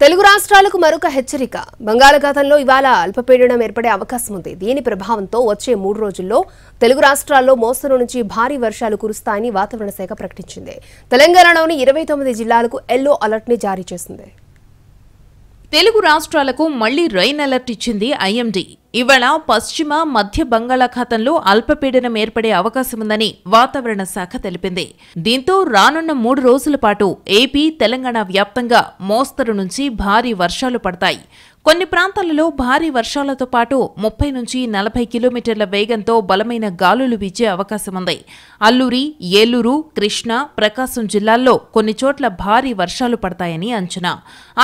తెలుగు రాష్ట్రాలకు మరొక హెచ్చరిక. బంగాళాఖాతంలో ఇవాళ అల్పపీడనం ఏర్పడే అవకాశం ఉంది. దీని ప్రభావంతో వచ్చే 3 రోజుల్లో తెలుగు రాష్ట్రాల్లో మోస్తరు నుంచి భారీ వర్షాలు కురుస్తాయని వాతావరణ శాఖ ప్రకటించింది. తెలంగాణలోని 29 జిల్లాలకు ఎల్లో అలర్ట్ ని జారీ చేసింది. తెలుగు రాష్ట్రాలకు మళ్లీ రైన్ అలర్ట్ ఇచ్చింది ఐఎండీ. ఇవాళ పశ్చిమ మధ్య బంగాళాఖాతంలో అల్పపీడనం ఏర్పడే అవకాశముందని వాతావరణ శాఖ తెలిపింది. దీంతో రానున్న 3 రోజుల పాటు ఏపీ, తెలంగాణ వ్యాప్తంగా మోస్తరు నుంచి భారీ వర్షాలు పడతాయి. కొన్ని ప్రాంతాలలో భారీ వర్షాలతో పాటు 30 నుంచి 40 కిలోమీటర్ల వేగంతో బలమైన గాలులు వీచే అవకాశముంది. అల్లూరి, ఏలూరు, కృష్ణా, ప్రకాశం జిల్లాల్లో కొన్ని చోట్ల భారీ వర్షాలు పడతాయని అంచనా.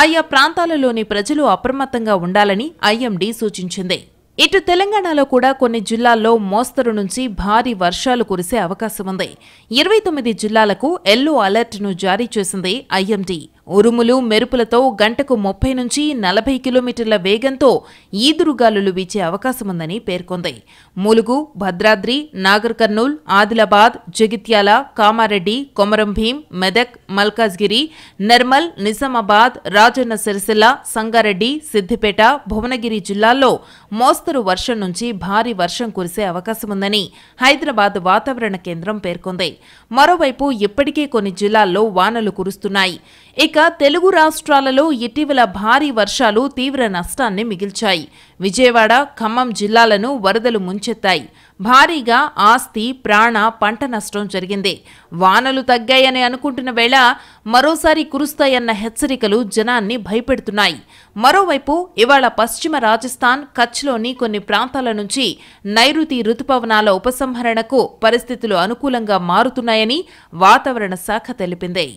ఆయా ప్రాంతాలలోని ప్రజలు అప్రమత్తంగా ఉండాలని ఐఎండీ సూచించింది. ఇటు తెలంగాణలో కూడా కొన్ని జిల్లాల్లో మోస్తరు నుంచి భారీ వర్షాలు కురిసే అవకాశముంది. 29 జిల్లాలకు ఎల్లో అలర్ట్ ను జారీ చేసింది ఐఎండీ. ఉరుములు, మెరుపులతో గంటకు 30 నుంచి 40 కిలోమీటర్ల వేగంతో ఈదురుగాలులు వీచే అవకాశముందని పేర్కొంది. ములుగు, భద్రాద్రి, నాగర్ కర్నూల్, ఆదిలాబాద్, జగిత్యాల, కామారెడ్డి, కొమరం భీం, మెదక్, మల్కాజ్గిరి, నిర్మల్, నిజామాబాద్, రాజన్న సిరిసిల్ల, సంగారెడ్డి, సిద్దిపేట, భువనగిరి జిల్లాల్లో మోస్తరు వర్షం నుంచి భారీ వర్షం కురిసే అవకాశముందని హైదరాబాద్ వాతావరణ కేంద్రం పేర్కొంది. మరోవైపు ఇప్పటికే కొన్ని జిల్లాల్లో వానలు కురుస్తున్నాయి. ఇక తెలుగు రాష్ట్రాలలో ఇటీవల భారీ వర్షాలు తీవ్ర నష్టాన్ని మిగిల్చాయి. విజయవాడ, ఖమ్మం జిల్లాలను వరదలు ముంచెత్తాయి. భారీగా ఆస్తి, ప్రాణ, పంట నష్టం జరిగింది. వానలు తగ్గాయని అనుకుంటున్న వేళ మరోసారి కురుస్తాయన్న హెచ్చరికలు జనాన్ని భయపెడుతున్నాయి. మరోవైపు ఇవాళ పశ్చిమ రాజస్థాన్, కచ్లోని కొన్ని ప్రాంతాల నుంచి నైరుతి రుతుపవనాల ఉపసంహరణకు పరిస్థితులు అనుకూలంగా మారుతున్నాయని వాతావరణ శాఖ తెలిపింది.